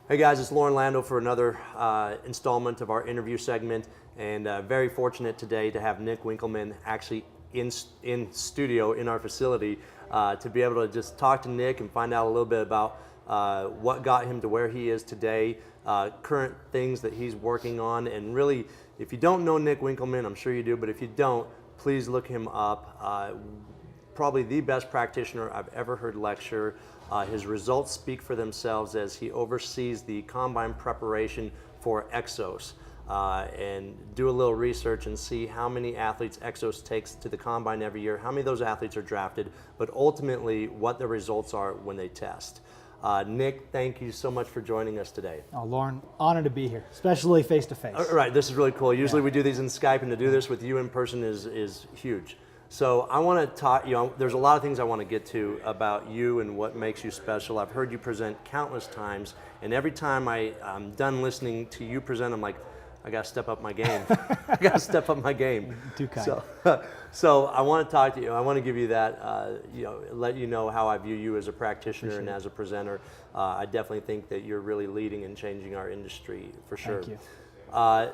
Hey guys, it's Lauren Lando for another installment of our interview segment, and very fortunate today to have Nick Winkelman actually in studio in our facility to be able to just talk to Nick and find out a little bit about what got him to where he is today, current things that he's working on, and really, if you don't know Nick Winkelman, I'm sure you do, but if you don't, please look him up. Probably the best practitioner I've ever heard lecture. His results speak for themselves as he oversees the combine preparation for Exos. And do a little research and see how many athletes Exos takes to the combine every year, how many of those athletes are drafted, but ultimately what the results are when they test. Nick, thank you so much for joining us today. Oh, Lauren, honored to be here, especially face to face. Right, this is really cool. Usually we do these in Skype, and to do this with you in person is huge. So I want to talk, there's a lot of things I want to get to about you and what makes you special. I've heard you present countless times, and every time I'm done listening to you present, I'm like, I got to step up my game. I got to step up my game. Too kind. So I want to talk to you. I want to give you that, let you know how I view you as a practitioner and as a presenter. I definitely think that you're really leading and changing our industry for sure. Thank you.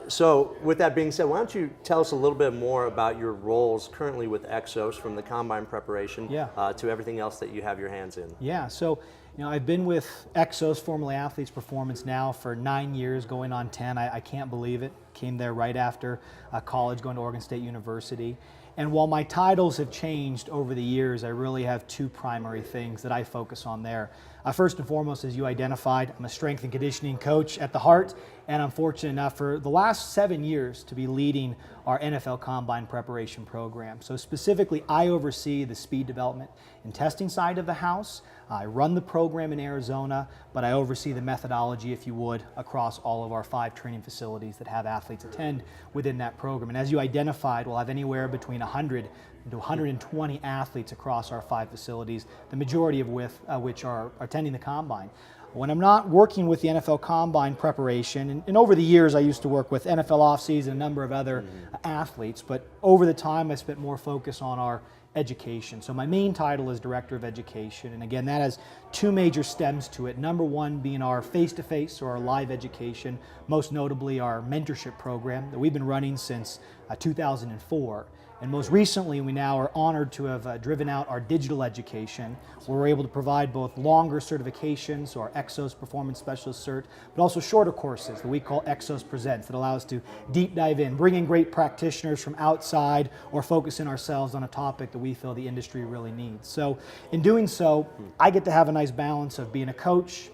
So with that being said, why don't you tell us a little bit more about your roles currently with Exos, from the combine preparation to everything else that you have your hands in? Yeah, so I've been with Exos, formerly Athletes Performance, now for 9 years, going on 10. I can't believe it. Came there right after college, going to Oregon State University. And while my titles have changed over the years, I really have two primary things that I focus on there. First and foremost, as you identified, I'm a strength and conditioning coach at the heart, and I'm fortunate enough for the last 7 years to be leading our NFL Combine preparation program. So specifically, I oversee the speed development and testing side of the house. I run the program in Arizona, but I oversee the methodology, if you would, across all of our 5 training facilities that have athletes attend within that program. And as you identified, we'll have anywhere between 100 to 120 athletes across our 5 facilities, the majority of which are attending the Combine. When I'm not working with the NFL Combine preparation, and over the years I used to work with NFL offseason and a number of other athletes, but over the time I spent more focus on our education. So my main title is Director of Education, and again that has 2 major stems to it. Number one being our face-to-face or our live education, most notably our mentorship program that we've been running since 2004. And most recently, we now are honored to have driven out our digital education, where we're able to provide both longer certifications, so our Exos Performance Specialist Cert, but also shorter courses that we call Exos Presents that allow us to deep dive in, bring in great practitioners from outside, or focus in ourselves on a topic that we feel the industry really needs. So in doing so, I get to have a nice balance of being a coach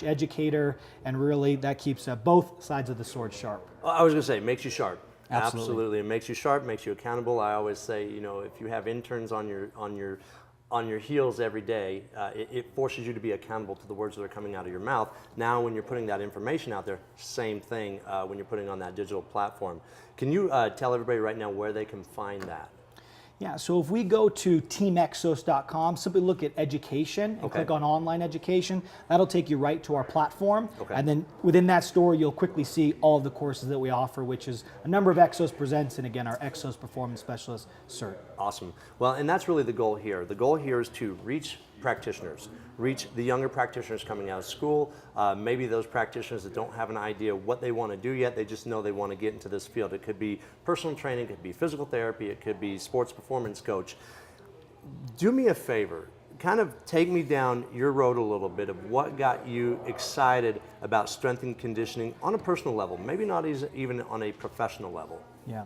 educator, and really that keeps both sides of the sword sharp. I was going to say, it makes you sharp. Absolutely. It makes you sharp, makes you accountable. I always say, if you have interns on your heels every day, it forces you to be accountable to the words that are coming out of your mouth. Now, when you're putting that information out there, same thing when you're putting on that digital platform. Can you tell everybody right now where they can find that? Yeah, so if we go to teamexos.com, simply look at education and click on online education, that'll take you right to our platform. And then within that store, you'll quickly see all of the courses that we offer, which is a number of Exos Presents and again, our Exos Performance Specialist Cert. Awesome. Well, and that's really the goal here. The goal here is to reach practitioners, reach the younger practitioners coming out of school, maybe those practitioners that don't have an idea what they want to do yet, they just know they want to get into this field. It could be personal training, it could be physical therapy, it could be sports performance coach. Do me a favor, kind of take me down your road a little bit of what got you excited about strength and conditioning on a personal level, maybe not even on a professional level. Yeah,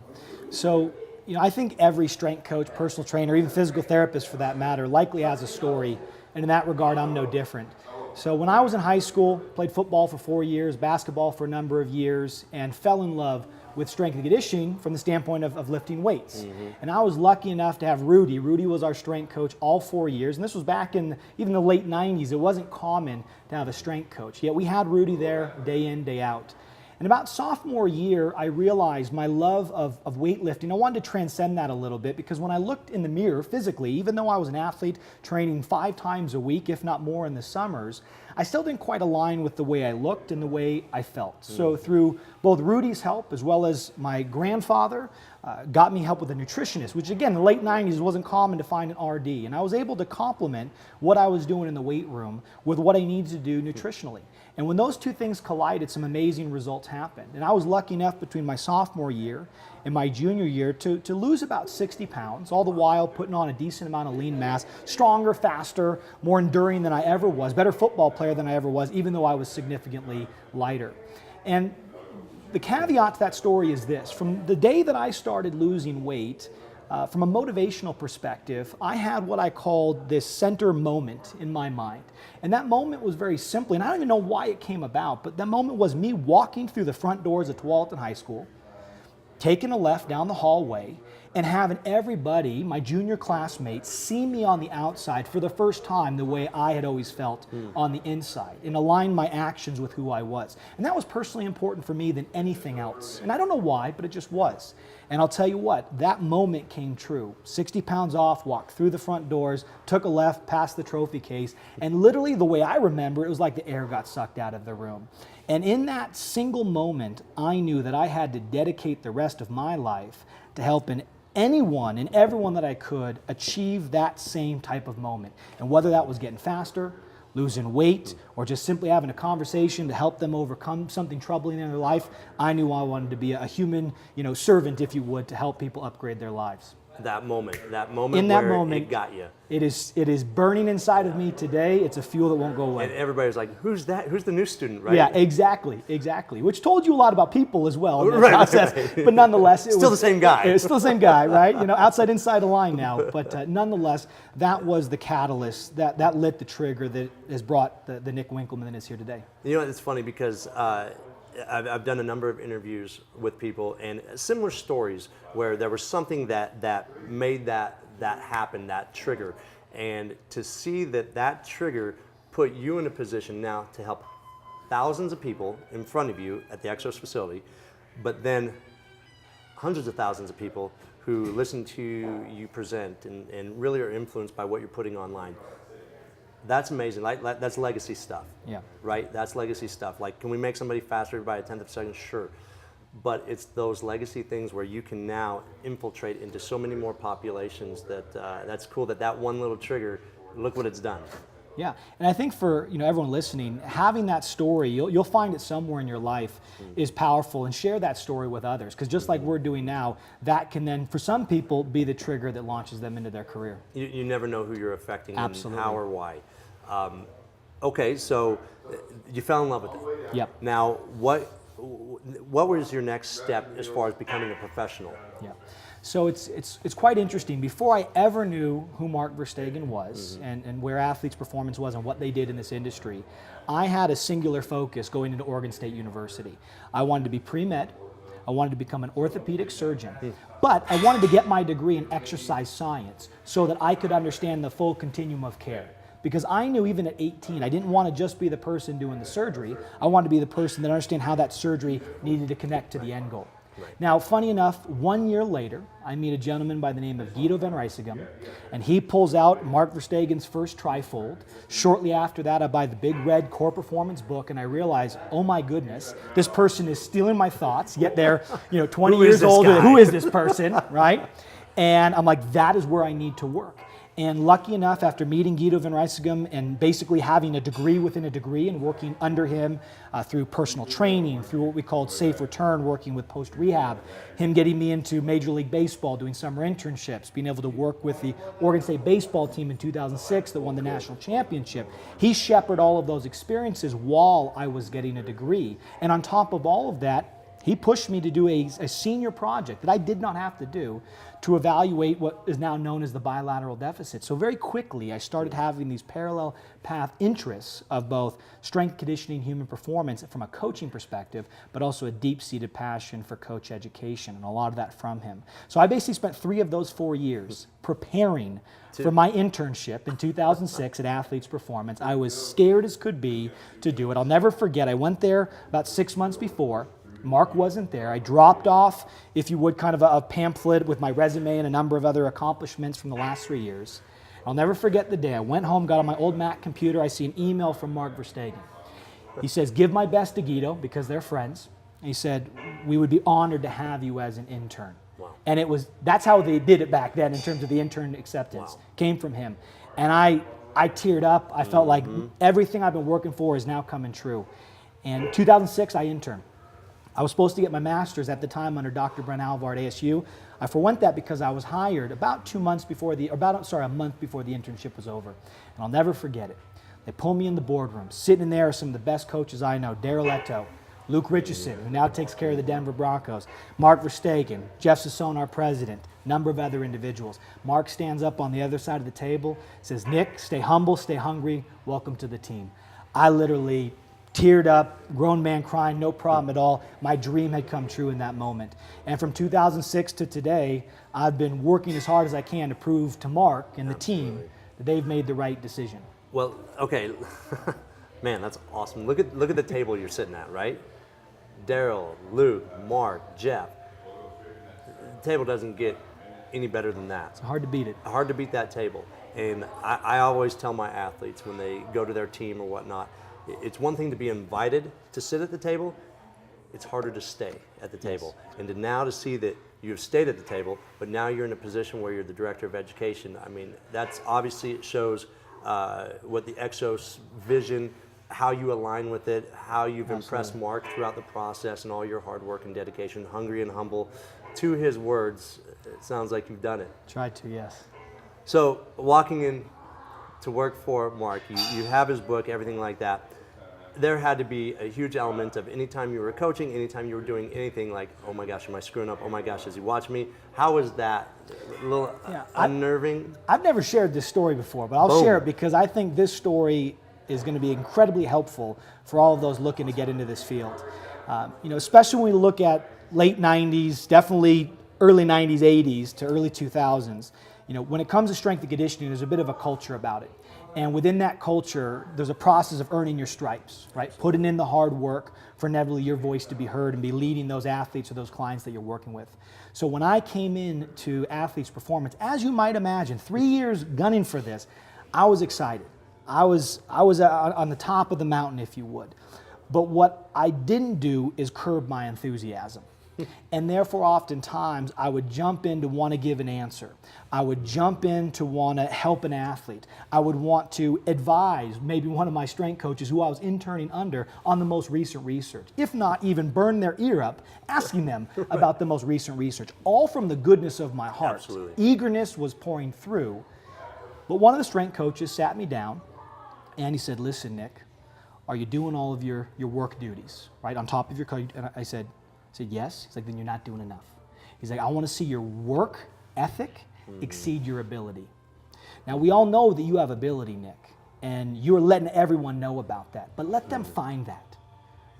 so I think every strength coach, personal trainer, even physical therapist for that matter, likely has a story, and in that regard, I'm no different. So when I was in high school, played football for 4 years, basketball for a number of years, and fell in love with strength and conditioning from the standpoint of lifting weights. And I was lucky enough to have Rudy. Rudy was our strength coach all 4 years, and this was back in even the late 90s. It wasn't common to have a strength coach, yet we had Rudy there day in, day out. And about sophomore year, I realized my love of weightlifting. I wanted to transcend that a little bit because when I looked in the mirror physically, even though I was an athlete training 5 times a week, if not more in the summers, I still didn't quite align with the way I looked and the way I felt. So through both Rudy's help as well as my grandfather, got me help with a nutritionist, which again, in the late 90s, it wasn't common to find an RD. And I was able to complement what I was doing in the weight room with what I needed to do nutritionally. And when those two things collided, some amazing results happened. And I was lucky enough between my sophomore year and my junior year to lose about 60 pounds, all the while putting on a decent amount of lean mass, stronger, faster, more enduring than I ever was, better football player than I ever was, even though I was significantly lighter. And the caveat to that story is this: from the day that I started losing weight, from a motivational perspective, I had what I called this center moment in my mind. And that moment was very simply, and I don't even know why it came about, but that moment was me walking through the front doors of Tualatin High School, taking a left down the hallway, and having everybody, my junior classmates, see me on the outside for the first time the way I had always felt on the inside, and align my actions with who I was. And that was personally important for me than anything else. And I don't know why, but it just was. And I'll tell you what, that moment came true. 60 pounds off, walked through the front doors, took a left, past the trophy case, and literally the way I remember, it was like the air got sucked out of the room. And in that single moment, I knew that I had to dedicate the rest of my life to helping anyone and everyone that I could achieve that same type of moment. And whether that was getting faster, losing weight, or just simply having a conversation to help them overcome something troubling in their life, I knew I wanted to be a human, servant, if you would, to help people upgrade their lives. That moment In that where moment, it got you. It is burning inside of me today. It's a fuel that won't go away. And everybody's like, who's that? Who's the new student, right? Yeah, exactly. Which told you a lot about people as well in that Right, process. right. But nonetheless, Still the same guy. It's still the same guy, right? Outside, inside line now. But nonetheless, that was the catalyst that lit the trigger that has brought the Nick Winkelman that is here today. It's funny because I've done a number of interviews with people and similar stories where there was something that made that happen, that trigger. And to see that trigger put you in a position now to help thousands of people in front of you at the Exos facility, but then hundreds of thousands of people who listen to you present and really are influenced by what you're putting online. That's amazing. That's legacy stuff. Yeah. Right? That's legacy stuff. Like, can we make somebody faster by a tenth of a second? Sure. But it's those legacy things where you can now infiltrate into so many more populations that's cool that one little trigger, look what it's done. Yeah, and I think for everyone listening, having that story, you'll find it somewhere in your life is powerful, and share that story with others. Because just like we're doing now, that can then, for some people, be the trigger that launches them into their career. You never know who you're affecting. Absolutely. And how or why. Okay, so you fell in love with it. Yep. Now, what was your next step as far as becoming a professional? Yeah. So it's quite interesting. Before I ever knew who Mark Verstegen was and where Athletes Performance was and what they did in this industry, I had a singular focus going into Oregon State University. I wanted to be pre-med. I wanted to become an orthopedic surgeon. But I wanted to get my degree in exercise science so that I could understand the full continuum of care. Because I knew even at 18, I didn't want to just be the person doing the surgery. I wanted to be the person that understand how that surgery needed to connect to the end goal. Right. Now, funny enough, 1 year later, I meet a gentleman by the name of Guido van Rijsegem, and he pulls out Mark Verstegen's first trifold. Shortly after that, I buy the big red Core Performance book, and I realize, oh my goodness, this person is stealing my thoughts, yet they're 20 years old. Who is this person, right? And I'm like, that is where I need to work. And lucky enough, after meeting Guido van Rijsegem and basically having a degree within a degree and working under him through personal training, through what we called Safe Return, working with post-rehab, him getting me into Major League Baseball, doing summer internships, being able to work with the Oregon State baseball team in 2006 that won the national championship. He shepherded all of those experiences while I was getting a degree. And on top of all of that, he pushed me to do a senior project that I did not have to do to evaluate what is now known as the bilateral deficit. So very quickly, I started having these parallel path interests of both strength conditioning, human performance from a coaching perspective, but also a deep-seated passion for coach education, and a lot of that from him. So I basically spent 3 of those 4 years preparing for my internship in 2006 at Athletes Performance. I was scared as could be to do it. I'll never forget, I went there about 6 months before. Mark wasn't there. I dropped off, if you would, kind of a pamphlet with my resume and a number of other accomplishments from the last 3 years. I'll never forget the day. I went home, got on my old Mac computer. I see an email from Mark Verstegen. He says, give my best to Guido because they're friends. He said, we would be honored to have you as an intern. Wow. And that's how they did it back then in terms of the intern acceptance. Wow. Came from him. And I teared up. I felt like everything I've been working for is now coming true. And 2006, I interned. I was supposed to get my master's at the time under Dr. Brent Alvar at ASU. I forwent that because I was hired about a month before the internship was over. And I'll never forget it. They pull me in the boardroom. Sitting there are some of the best coaches I know, Darrell Leto, Luke Richardson, who now takes care of the Denver Broncos, Mark Verstegen, Jeff Sassone, our president, a number of other individuals. Mark stands up on the other side of the table, says, Nick, stay humble, stay hungry, welcome to the team. I literally teared up, grown man crying, no problem at all. My dream had come true in that moment. And from 2006 to today, I've been working as hard as I can to prove to Mark and the team that they've made the right decision. Well, okay, man, that's awesome. Look at the table you're sitting at, right? Darrell, Luke, Mark, Jeff. The table doesn't get any better than that. It's hard to beat it. Hard to beat that table. And I always tell my athletes when they go to their team or whatnot, it's one thing to be invited to sit at the table. It's harder to stay at the table. And to see that you've stayed at the table, but now you're in a position where you're the director of education. I mean, that's obviously, it shows what the Exos vision, how you align with it, how you've impressed Mark throughout the process and all your hard work and dedication, hungry and humble. To his words, it sounds like you've done it. Tried to, yes. So walking in to work for Mark, you have his book, everything like that. There had to be a huge element of anytime you were coaching, anytime you were doing anything like, oh my gosh, am I screwing up? Oh my gosh, does he watch me? How was that? A little unnerving? I've never shared this story before, but I'll share it because I think this story is going to be incredibly helpful for all of those looking to get into this field. Especially when we look at late 90s, definitely early 90s, 80s to early 2000s. When it comes to strength and conditioning, there's a bit of a culture about it. And within that culture, there's a process of earning your stripes, right? Putting in the hard work for inevitably your voice to be heard and be leading those athletes or those clients that you're working with. So when I came in to Athletes Performance, as you might imagine, 3 years gunning for this, I was excited. I was on the top of the mountain, if you would. But what I didn't do is curb my enthusiasm. And therefore, oftentimes, I would jump in to want to give an answer. I would jump in to want to help an athlete. I would want to advise maybe one of my strength coaches who I was interning under on the most recent research. If not, even burn their ear up, asking them about the most recent research. All from the goodness of my heart. Absolutely. Eagerness was pouring through. But one of the strength coaches sat me down and he said, listen, Nick, are you doing all of your work duties, right, on top of your coach? And I said, yes. He's like, then you're not doing enough. He's like, I want to see your work ethic exceed your ability. Now, we all know that you have ability, Nick, and you're letting everyone know about that, but let them find that,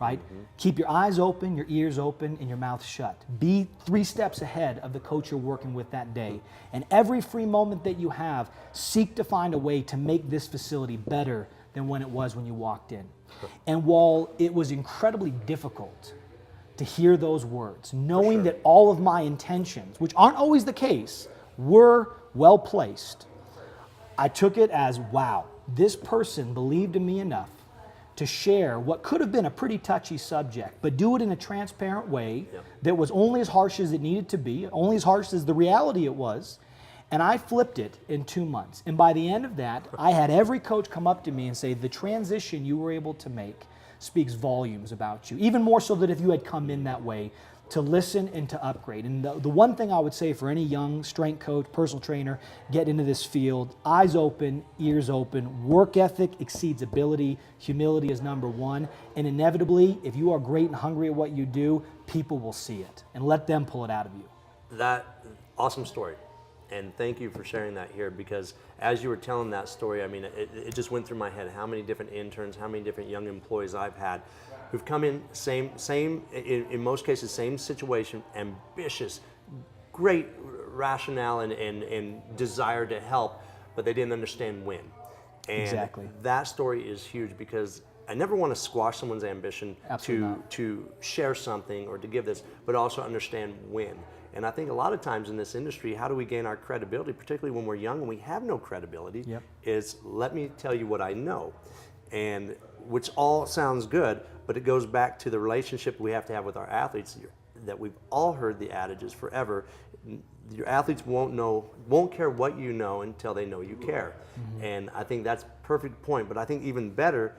right? Keep your eyes open, your ears open, and your mouth shut. Be 3 steps ahead of the coach you're working with that day. And every free moment that you have, seek to find a way to make this facility better than when it was when you walked in. And while it was incredibly difficult to hear those words, knowing that all of my intentions, which aren't always the case, were well placed, I took it as, wow, this person believed in me enough to share what could have been a pretty touchy subject, but do it in a transparent way that was only as harsh as it needed to be, only as harsh as the reality it was. And I flipped it in 2 months. And by the end of that, I had every coach come up to me and say, the transition you were able to make speaks volumes about you, even more so than if you had come in that way, to listen and to upgrade. And the one thing I would say for any young strength coach, personal trainer, get into this field, eyes open, ears open, work ethic exceeds ability, humility is number 1, and inevitably, if you are great and hungry at what you do, people will see it, and let them pull it out of you. That, awesome story. And thank you for sharing that here, because as you were telling that story, I mean, it just went through my head how many different interns, how many different young employees I've had who've come in, in most cases, same situation, ambitious, great rationale and desire to help, but they didn't understand when. And exactly. That story is huge, because I never want to squash someone's ambition to share something or to give this, but also understand when. And I think a lot of times in this industry, how do we gain our credibility, particularly when we're young and we have no credibility, Yep. is let me tell you what I know. And which all sounds good, but it goes back to the relationship we have to have with our athletes, that we've all heard the adages forever. Your athletes won't care what you know until they know you care. And I think that's a perfect point. But I think even better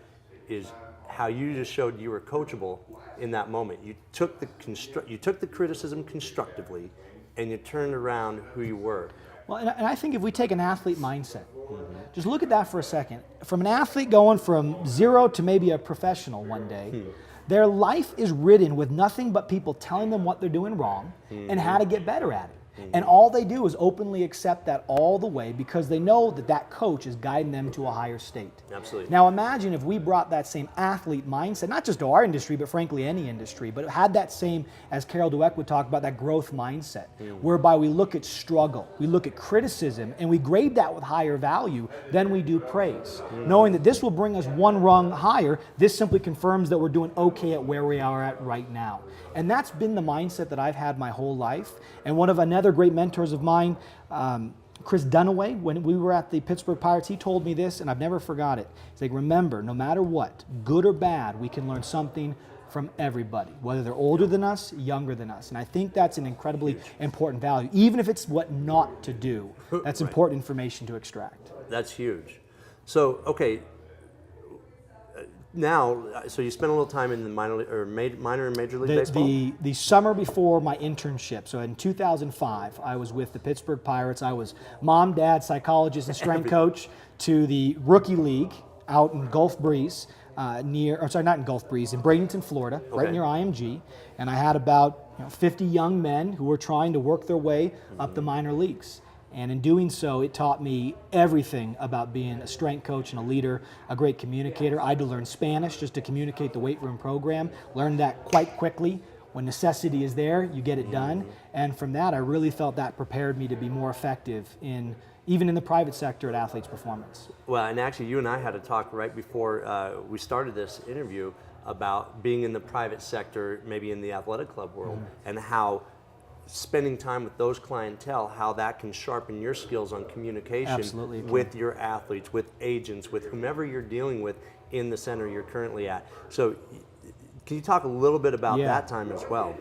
is how you just showed you were coachable in that moment. You took the criticism constructively, and you turned around who you were. Well, and I think if we take an athlete mindset, just look at that for a second. From an athlete going from zero to maybe a professional one day, their life is ridden with nothing but people telling them what they're doing wrong and how to get better at it. And all they do is openly accept that all the way because they know that that coach is guiding them to a higher state. Absolutely. Now imagine if we brought that same athlete mindset, not just to our industry, but frankly any industry, but had that same, as Carol Dweck would talk about, that growth mindset, whereby we look at struggle, we look at criticism, and we grade that with higher value than we do praise. Knowing that this will bring us one rung higher, this simply confirms that we're doing okay at where we are at right now. And that's been the mindset that I've had my whole life. And one of another great mentors of mine, Chris Dunaway, when we were at the Pittsburgh Pirates, he told me this, and I've never forgot it. He's like, remember, no matter what, good or bad, we can learn something from everybody, whether they're older than us, younger than us. And I think that's an incredibly important value, even if it's what not to do. That's important information to extract. That's huge. So, okay, now, so you spent a little time in the minor and major league baseball? The summer before my internship, so in 2005, I was with the Pittsburgh Pirates. I was mom, dad, psychologist, and strength coach to the rookie league out in Gulf Breeze, in Bradenton, Florida, right near IMG. And I had about 50 young men who were trying to work their way up the minor leagues. And in doing so, it taught me everything about being a strength coach and a leader, a great communicator. I had to learn Spanish just to communicate the weight room program. Learned that quite quickly. When necessity is there, you get it done. And from that, I really felt that prepared me to be more effective even in the private sector at Athletes Performance. Well, and actually, you and I had a talk right before we started this interview about being in the private sector, maybe in the athletic club world, and how spending time with those clientele, how that can sharpen your skills on communication with your athletes, with agents, with whomever you're dealing with in the center you're currently at. So can you talk a little bit about that time as well?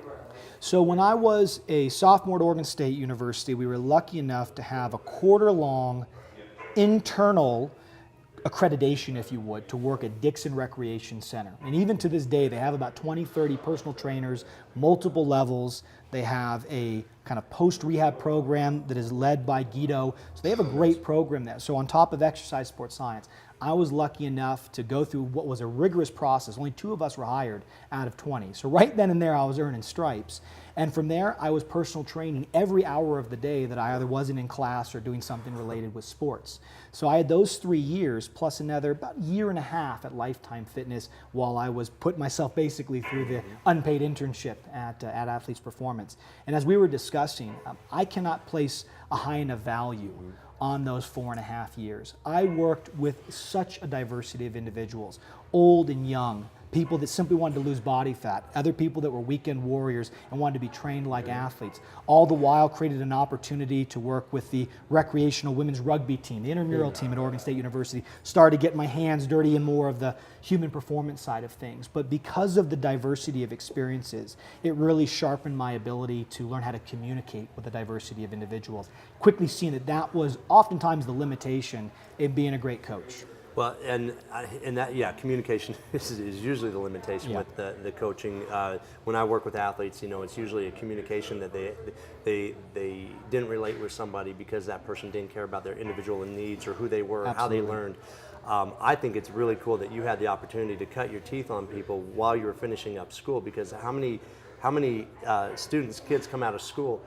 So when I was a sophomore at Oregon State University, we were lucky enough to have a quarter-long internal accreditation, if you would, to work at Dixon Recreation Center. And even to this day, they have about 20, 30 personal trainers, multiple levels. They have a kind of post-rehab program that is led by Guido. So they have a great program there. So on top of exercise sports science, I was lucky enough to go through what was a rigorous process. Only 2 of us were hired out of 20. So right then and there, I was earning stripes. And from there, I was personal training every hour of the day that I either wasn't in class or doing something related with sports. So I had those 3 years plus another about a year and a half at Lifetime Fitness while I was putting myself basically through the unpaid internship at Athletes Performance. And as we were discussing, I cannot place a high enough value on those 4.5 years. I worked with such a diversity of individuals, old and young, people that simply wanted to lose body fat, other people that were weekend warriors and wanted to be trained like athletes. All the while created an opportunity to work with the recreational women's rugby team, the intramural team at Oregon State University. Started to get my hands dirty in more of the human performance side of things. But because of the diversity of experiences, it really sharpened my ability to learn how to communicate with a diversity of individuals. Quickly seeing that that was oftentimes the limitation in being a great coach. Well, and that communication is usually the limitation with the coaching. When I work with athletes, it's usually a communication that they didn't relate with somebody because that person didn't care about their individual needs or who they were, or how they learned. I think it's really cool that you had the opportunity to cut your teeth on people while you were finishing up school, because how many kids come out of school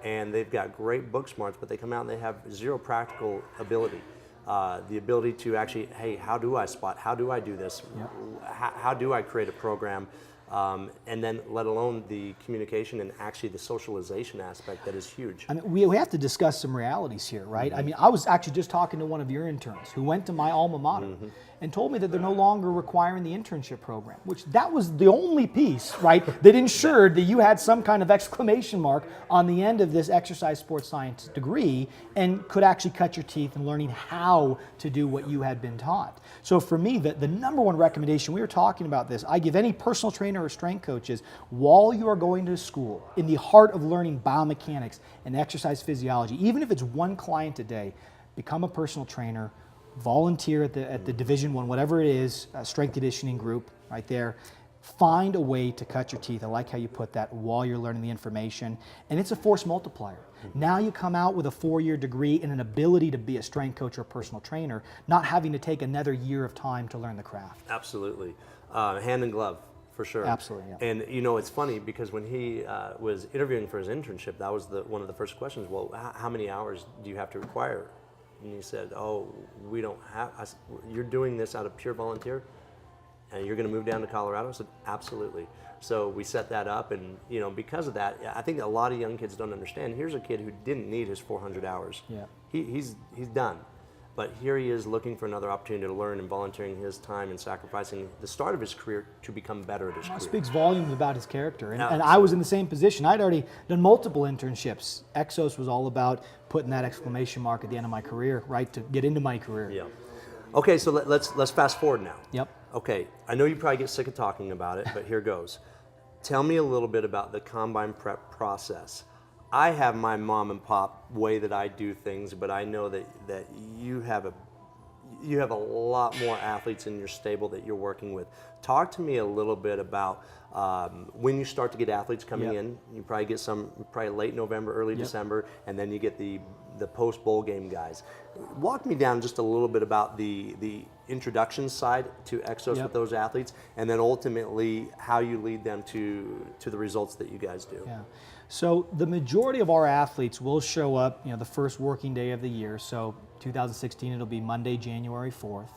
and they've got great book smarts, but they come out and they have zero practical ability. The ability to actually, hey, how do I spot? How do I do this? How do I create a program? And then let alone the communication and actually the socialization aspect that is huge. I mean, we have to discuss some realities here, right? I mean, I was actually just talking to one of your interns who went to my alma mater. and told me that they're no longer requiring the internship program, which that was the only piece, right, that ensured that you had some kind of exclamation mark on the end of this exercise sports science degree and could actually cut your teeth in learning how to do what you had been taught. So for me, the number one recommendation, we were talking about this, I give any personal trainer or strength coaches, while you are going to school, in the heart of learning biomechanics and exercise physiology, even if it's one client a day, become a personal trainer, volunteer at the Division I, whatever it is, strength conditioning group right there. Find a way to cut your teeth. I like how you put that, while you're learning the information. And it's a force multiplier. Now you come out with a 4-year degree and an ability to be a strength coach or a personal trainer, not having to take another year of time to learn the craft. Absolutely. Hand in glove, for sure. Absolutely, yeah. And you know, it's funny because when he was interviewing for his internship, that was one of the first questions. Well, how many hours do you have to require? And he said, "Oh, we don't have. You're doing this out of pure volunteer, and you're going to move down to Colorado?" I said, "Absolutely." So we set that up, and you know, because of that, I think a lot of young kids don't understand. Here's a kid who didn't need his 400 hours. Yeah. He's done. But here he is looking for another opportunity to learn and volunteering his time and sacrificing the start of his career to become better at his career. That speaks volumes about his character. And I was in the same position. I'd already done multiple internships. Exos was all about putting that exclamation mark at the end of my career, right, to get into my career. Yeah. Okay, so let's fast forward now. Yep. Okay, I know you probably get sick of talking about it, but here goes. Tell me a little bit about the combine prep process. I have my mom and pop way that I do things, but I know that you have a lot more athletes in your stable that you're working with. Talk to me a little bit about when you start to get athletes coming in. You probably get some probably late November, early December, and then you get the post bowl game guys. Walk me down just a little bit about the introduction side to Exos with those athletes, and then ultimately how you lead them to the results that you guys do. Yeah. So the majority of our athletes will show up, the first working day of the year. So 2016, it'll be Monday, January 4th.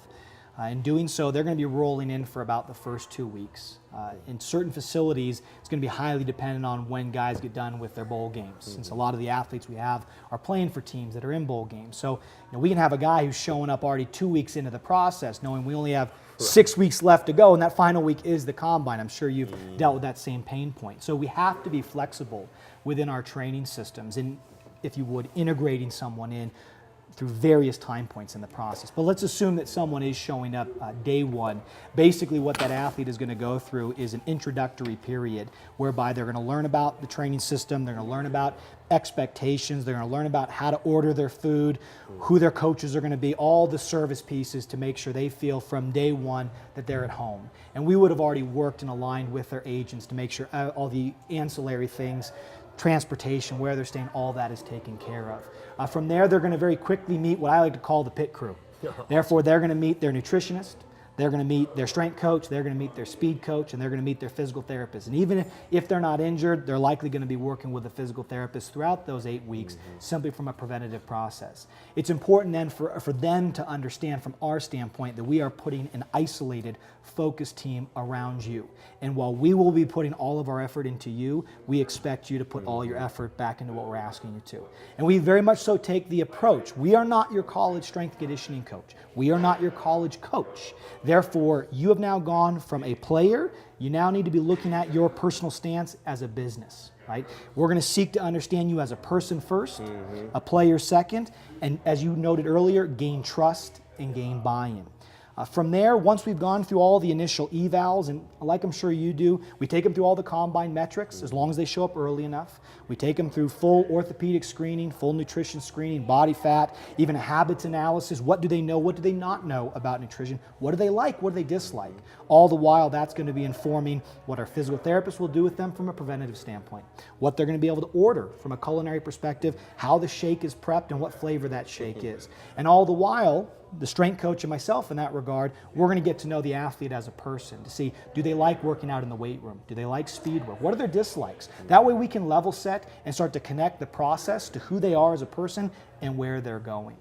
In doing so, they're going to be rolling in for about the first 2 weeks. In certain facilities, it's going to be highly dependent on when guys get done with their bowl games, since a lot of the athletes we have are playing for teams that are in bowl games. So we can have a guy who's showing up already 2 weeks into the process, knowing we only have 6 weeks left to go, and that final week is the combine. I'm sure you've dealt with that same pain point. So we have to be flexible within our training systems, and if you would, integrating someone in through various time points in the process. But let's assume that someone is showing up day one. Basically what that athlete is going to go through is an introductory period whereby they're going to learn about the training system, they're going to learn about expectations, they're going to learn about how to order their food, who their coaches are going to be, all the service pieces to make sure they feel from day one that they're at home. And we would have already worked and aligned with their agents to make sure all the ancillary things, transportation, where they're staying, all that is taken care of. From there, they're going to very quickly meet what I like to call the pit crew. Therefore, they're going to meet their nutritionist, they're going to meet their strength coach, they're going to meet their speed coach, and they're going to meet their physical therapist. And even if they're not injured, they're likely going to be working with a physical therapist throughout those 8 weeks, simply from a preventative process. It's important then for them to understand from our standpoint that we are putting an isolated, focused team around you. And while we will be putting all of our effort into you, we expect you to put all your effort back into what we're asking you to. And we very much so take the approach. We are not your college strength conditioning coach. We are not your college coach. Therefore, you have now gone from a player, you now need to be looking at your personal stance as a business, right? We're going to seek to understand you as a person first, a player second, and as you noted earlier, gain trust and gain buy-in. From there, once we've gone through all the initial evals, and like I'm sure you do, we take them through all the combine metrics as long as they show up early enough. We take them through full orthopedic screening, full nutrition screening, body fat, even a habits analysis. What do they know? What do they not know about nutrition? What do they like? What do they dislike? All the while, that's going to be informing what our physical therapist will do with them from a preventative standpoint, what they're going to be able to order from a culinary perspective, how the shake is prepped, and what flavor that shake is. And all the while, the strength coach and myself in that regard, we're going to get to know the athlete as a person to see, do they like working out in the weight room? Do they like speed work? What are their dislikes? That way we can level set and start to connect the process to who they are as a person and where they're going.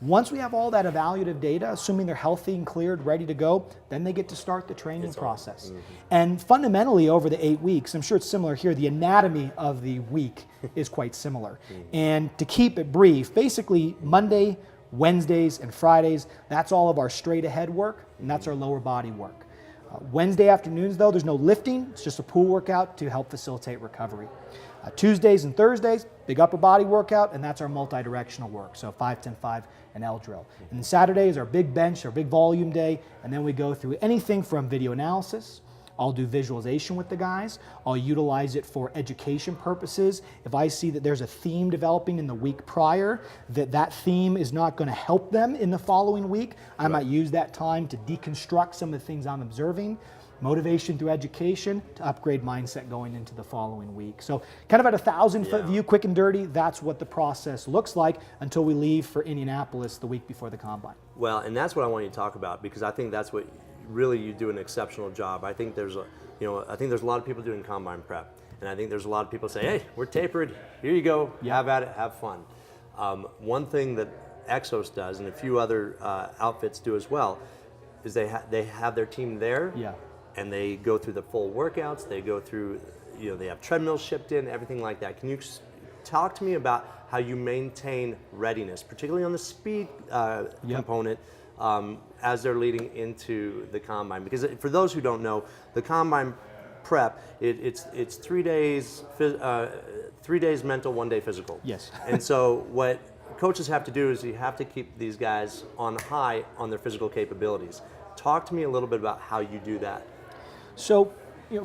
Once we have all that evaluative data, assuming they're healthy and cleared, ready to go, then they get to start the training process. And fundamentally over the 8 weeks, I'm sure it's similar here, the anatomy of the week is quite similar. And to keep it brief, basically Monday, Wednesdays and Fridays, that's all of our straight ahead work, and that's our lower body work. Wednesday afternoons, though, there's no lifting. It's just a pool workout to help facilitate recovery. Tuesdays and Thursdays, big upper body workout, and that's our multi-directional work, so 5, 10, 5, and L drill. And then Saturday is our big bench, our big volume day, and then we go through anything from video analysis. I'll do visualization with the guys. I'll utilize it for education purposes. If I see that there's a theme developing in the week prior, that theme is not going to help them in the following week, I might use that time to deconstruct some of the things I'm observing. Motivation through education to upgrade mindset going into the following week. So kind of at a 1,000-foot view, quick and dirty, that's what the process looks like until we leave for Indianapolis the week before the Combine. Well, and that's what I want you to talk about, because I think that's what really you do an exceptional job. I think there's a lot of people doing Combine prep, and I think there's a lot of people say, hey, we're tapered, here you go, have at it, have fun. One thing that Exos does, and a few other outfits do as well, is they have their team there. And they go through the full workouts. They go through, they have treadmills shipped in, everything like that. Can you talk to me about how you maintain readiness, particularly on the speed component, as they're leading into the Combine? Because for those who don't know, the Combine prep, it's 3 days, 3 days mental, 1 day physical. Yes. And so what coaches have to do is you have to keep these guys on high on their physical capabilities. Talk to me a little bit about how you do that. So,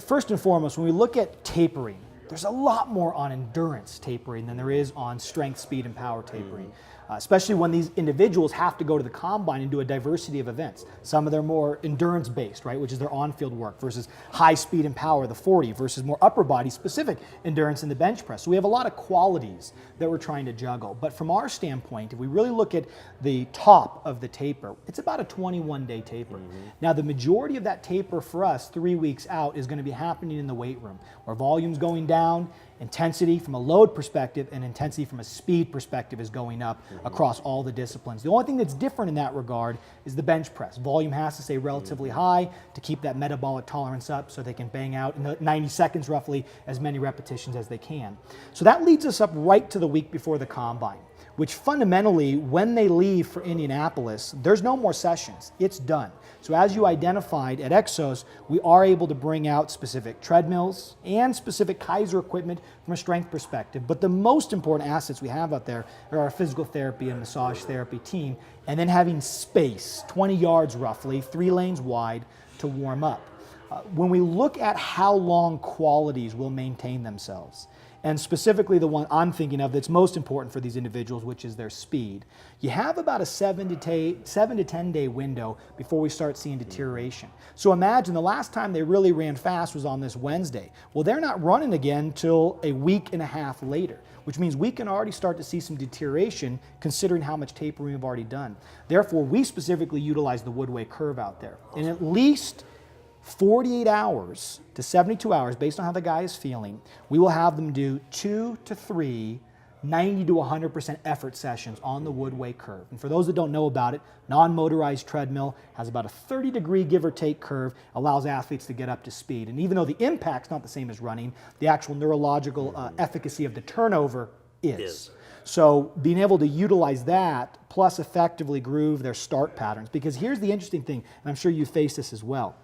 first and foremost, when we look at tapering, there's a lot more on endurance tapering than there is on strength, speed, and power tapering. Especially when these individuals have to go to the Combine and do a diversity of events. Some of them are more endurance-based, right, which is their on-field work, versus high speed and power, the 40, versus more upper body specific endurance in the bench press. So we have a lot of qualities that we're trying to juggle. But from our standpoint, if we really look at the top of the taper, it's about a 21-day taper. Now, the majority of that taper for us, 3 weeks out, is going to be happening in the weight room, where volume's going down, intensity from a load perspective and intensity from a speed perspective is going up across all the disciplines. The only thing that's different in that regard is the bench press. Volume has to stay relatively high to keep that metabolic tolerance up so they can bang out in 90 seconds roughly as many repetitions as they can. So that leads us up right to the week before the Combine, which fundamentally, when they leave for Indianapolis, there's no more sessions. It's done. So as you identified at Exos, we are able to bring out specific treadmills and specific Kaiser equipment from a strength perspective. But the most important assets we have out there are our physical therapy and massage therapy team, and then having space, 20 yards roughly, 3 lanes wide, to warm up. When we look at how long qualities will maintain themselves, and specifically the one I'm thinking of that's most important for these individuals, which is their speed, you have about a 7 to 10 day window before we start seeing deterioration. So imagine the last time they really ran fast was on this Wednesday. Well, they're not running again till a week and a half later, which means we can already start to see some deterioration considering how much tapering we've already done. Therefore, we specifically utilize the Woodway curve out there. And at least 48 hours to 72 hours, based on how the guy is feeling, we will have them do 2 to 3 90 to 100% effort sessions on the Woodway curve. And for those that don't know about it, non-motorized treadmill has about a 30-degree give or take curve, allows athletes to get up to speed. And even though the impact's not the same as running, the actual neurological efficacy of the turnover is. So being able to utilize that, plus effectively groove their start patterns. Because here's the interesting thing, and I'm sure you faced this as well.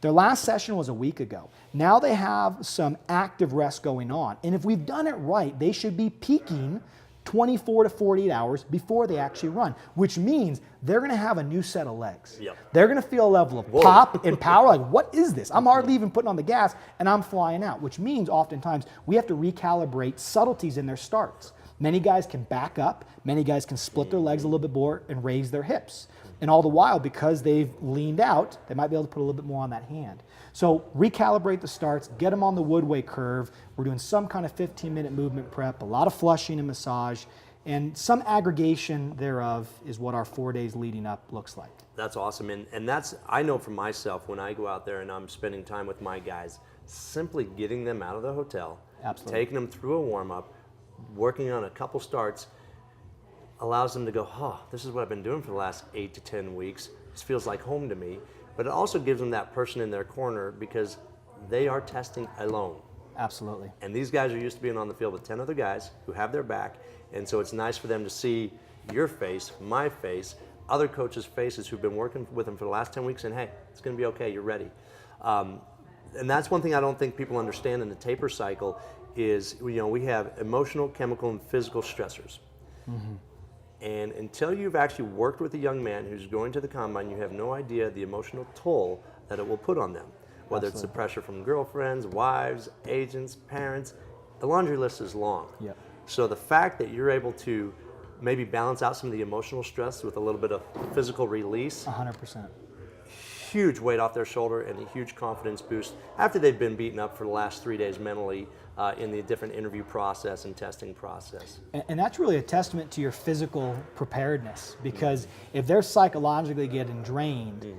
Their last session was a week ago. Now they have some active rest going on. And if we've done it right, they should be peaking 24 to 48 hours before they actually run, which means they're going to have a new set of legs. They're going to feel a level of pop and power, like, what is this? I'm hardly even putting on the gas, and I'm flying out, which means oftentimes we have to recalibrate subtleties in their starts. Many guys can back up. Many guys can split their legs a little bit more and raise their hips. And all the while, because they've leaned out, they might be able to put a little bit more on that hand. So recalibrate the starts, get them on the Woodway curve. We're doing some kind of 15-minute movement prep, a lot of flushing and massage, and some aggregation thereof is what our 4 days leading up looks like. That's awesome. And that's, I know for myself, when I go out there and I'm spending time with my guys, simply getting them out of the hotel, taking them through a warm-up, working on a couple starts, allows them to go, oh, this is what I've been doing for the last 8 to 10 weeks. This feels like home to me. But it also gives them that person in their corner because they are testing alone. Absolutely. And these guys are used to being on the field with 10 other guys who have their back. And so it's nice for them to see, your face, my face, other coaches' faces who've been working with them for the last 10 weeks, and hey, it's going to be okay. You're ready. And that's one thing I don't think people understand in the taper cycle is, we have emotional, chemical, and physical stressors. Mm-hmm. And until you've actually worked with a young man who's going to the combine, you have no idea the emotional toll that it will put on them. Whether it's the pressure from girlfriends, wives, agents, parents, the laundry list is long. Yep. So the fact that you're able to maybe balance out some of the emotional stress with a little bit of physical release, 100%. Huge weight off their shoulder and a huge confidence boost after they've been beaten up for the last 3 days mentally in the different interview process and testing process. And that's really a testament to your physical preparedness, because if they're psychologically getting drained,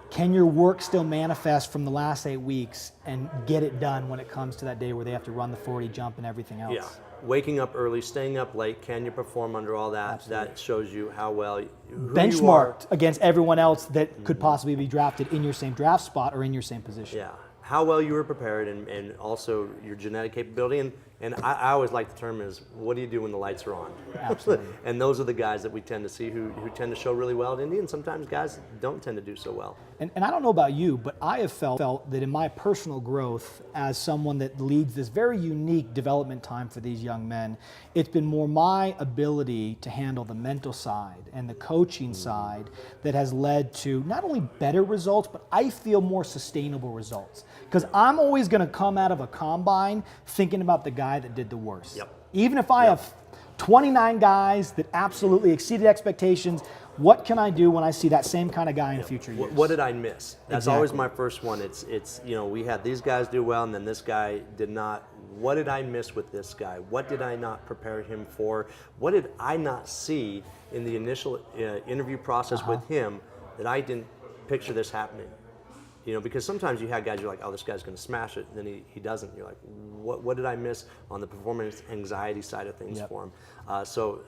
can your work still manifest from the last 8 weeks and get it done when it comes to that day where they have to run the 40 jump and everything else? Yeah. Waking up early, staying up late, can you perform under all that? Absolutely. That shows you how well benchmarked against everyone else that could possibly be drafted in your same draft spot or in your same position. Yeah, how well you were prepared, and also your genetic capability. And I always like the term is, what do you do when the lights are on? Absolutely. And those are the guys that we tend to see who tend to show really well at Indy, and sometimes guys don't tend to do so well. And I don't know about you, but I have felt that in my personal growth as someone that leads this very unique development time for these young men, it's been more my ability to handle the mental side and the coaching side that has led to not only better results, but I feel more sustainable results. Because I'm always going to come out of a combine thinking about the guy that did the worst. Yep. Even if I have 29 guys that absolutely exceeded expectations, what can I do when I see that same kind of guy in future years? What did I miss? That's Exactly. always my first one. It's we had these guys do well, and then this guy did not. What did I miss with this guy? What did I not prepare him for? What did I not see in the initial interview process with him that I didn't picture this happening? Because sometimes you have guys, you're like, oh, this guy's going to smash it, and then he doesn't. You're like, what did I miss on the performance anxiety side of things for him? So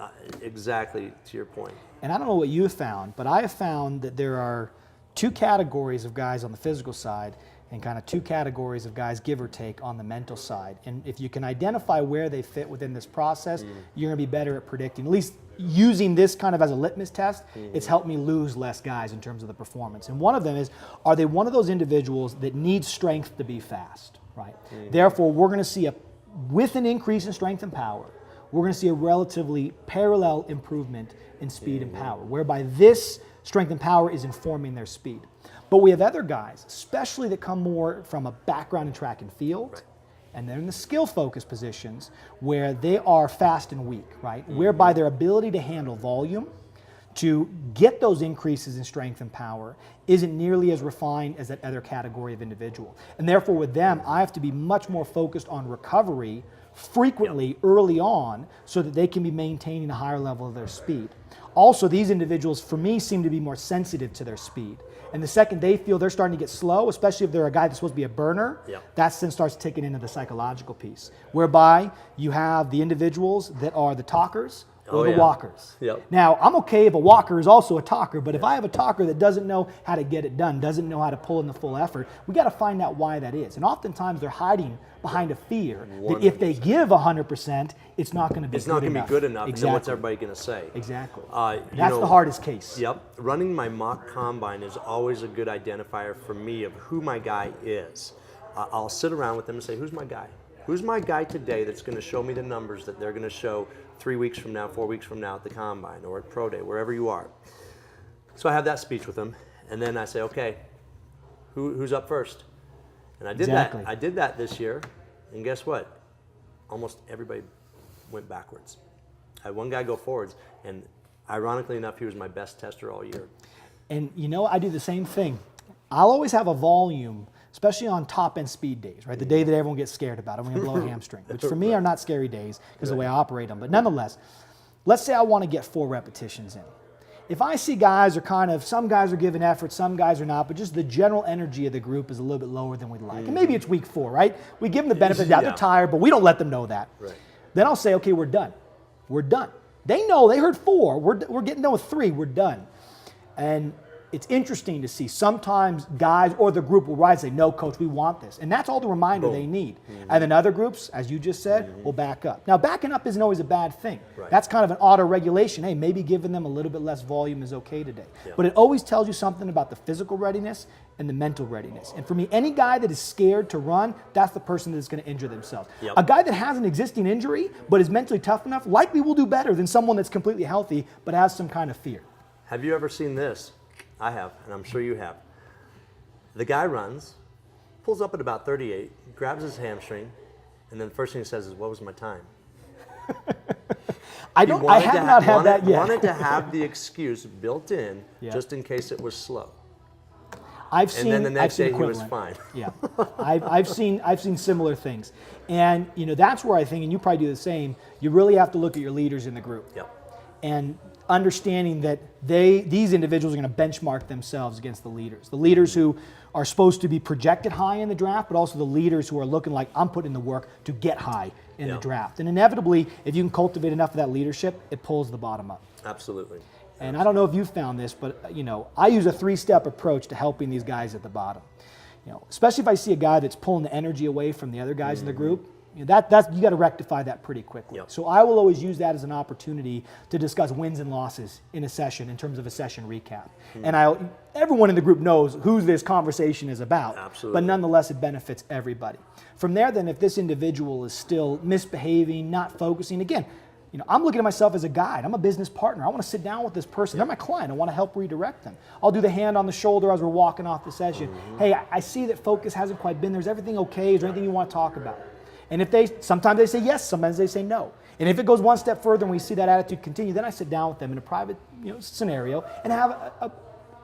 exactly to your point. And I don't know what you found, but I have found that there are two categories of guys on the physical side and kind of two categories of guys, give or take, on the mental side. And if you can identify where they fit within this process, you're going to be better at predicting. At least using this kind of as a litmus test, it's helped me lose less guys in terms of the performance. And one of them is, are they one of those individuals that need strength to be fast, right? Therefore, we're going to see with an increase in strength and power, we're going to see a relatively parallel improvement in speed and power, whereby this strength and power is informing their speed. But we have other guys, especially that come more from a background in track and field, and they're in the skill-focused positions where they are fast and weak, right? Whereby their ability to handle volume, to get those increases in strength and power, isn't nearly as refined as that other category of individual. And therefore with them, I have to be much more focused on recovery frequently early on so that they can be maintaining a higher level of their speed. Also, these individuals, for me, seem to be more sensitive to their speed. And the second they feel they're starting to get slow, especially if they're a guy that's supposed to be a burner, that then starts ticking into the psychological piece, whereby you have the individuals that are the talkers or the walkers. Now, I'm okay if a walker is also a talker, but if I have a talker that doesn't know how to get it done, doesn't know how to pull in the full effort, we got to find out why that is. And oftentimes they're hiding behind a fear that if they give 100%, it's not going to be good enough. It's not going to be good enough, Exactly. and then what's everybody going to say? Exactly. That's the hardest case. Yep. Running my mock combine is always a good identifier for me of who my guy is. I'll sit around with them and say, who's my guy? Who's my guy today that's going to show me the numbers that they're going to show 3 weeks from now, 4 weeks from now at the combine or at Pro Day, wherever you are. So I have that speech with them, and then I say, okay, who's up first? And I did that. I did that this year, and guess what? Almost everybody went backwards. I had one guy go forwards, and ironically enough, he was my best tester all year. And I do the same thing. I'll always have a volume, especially on top-end speed days, right? The day that everyone gets scared about. I'm going to blow a hamstring, which for me are not scary days because of the way I operate them. But nonetheless, let's say I want to get 4 repetitions in. If I see guys are some guys are giving effort, some guys are not, but just the general energy of the group is a little bit lower than we'd like. And maybe it's week 4, right? We give them the benefit of the doubt. They're tired, but we don't let them know that. Then I'll say, okay, we're done. We're done. They know, they heard 4. We're getting done with 3. We're done. And it's interesting to see sometimes guys or the group will rise and say, no, coach, we want this. And that's all the reminder they need. And then other groups, as you just said, will back up. Now, backing up isn't always a bad thing. Right. That's kind of an auto-regulation. Hey, maybe giving them a little bit less volume is okay today. But it always tells you something about the physical readiness and the mental readiness. And for me, any guy that is scared to run, that's the person that's going to injure themselves. A guy that has an existing injury but is mentally tough enough likely will do better than someone that's completely healthy but has some kind of fear. Have you ever seen this? I have, and I'm sure you have. The guy runs, pulls up at about 38, grabs his hamstring, and then the first thing he says is, "What was my time?" I have not had that yet. Wanted to have the excuse built in just in case it was slow. I've seen, and then the next day he was equivalent. fine. Yeah, I've seen similar things, and that's where I think, and you probably do the same. You really have to look at your leaders in the group, and understanding that these individuals are going to benchmark themselves against the leaders who are supposed to be projected high in the draft, but also the leaders who are looking like, I'm putting in the work to get high in the draft. And inevitably, if you can cultivate enough of that leadership, it pulls the bottom up. Absolutely. And I don't know if you've found this, but I use a 3-step approach to helping these guys at the bottom. Especially if I see a guy that's pulling the energy away from the other guys in the group, you got to rectify that pretty quickly. So I will always use that as an opportunity to discuss wins and losses in a session in terms of a session recap. And everyone in the group knows who this conversation is about. Absolutely. But nonetheless, it benefits everybody. From there, then, if this individual is still misbehaving, not focusing, again, I'm looking at myself as a guide. I'm a business partner. I want to sit down with this person. They're my client. I want to help redirect them. I'll do the hand on the shoulder as we're walking off the session. Hey, I see that focus hasn't quite been there. Is everything okay? Is there anything you want to talk about? And sometimes they say yes, sometimes they say no. And if it goes one step further and we see that attitude continue, then I sit down with them in a private scenario and have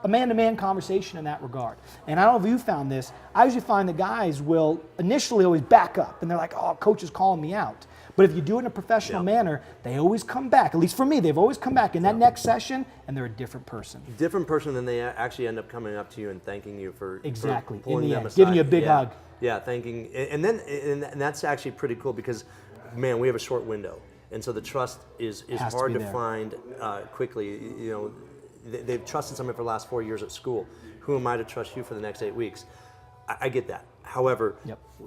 a man-to-man conversation in that regard. And I don't know if you found this. I usually find the guys will initially always back up and they're like, oh, coach is calling me out. But if you do it in a professional manner, they always come back. At least for me, they've always come back in that next session, and they're a different person. Different person, than they actually end up coming up to you and thanking you for pulling them aside. Giving you a big hug. Yeah, thanking, and that's actually pretty cool because, man, we have a short window, and so the trust is hard to find quickly. They've trusted somebody for the last 4 years at school. Who am I to trust you for the next 8 weeks? I get that. However,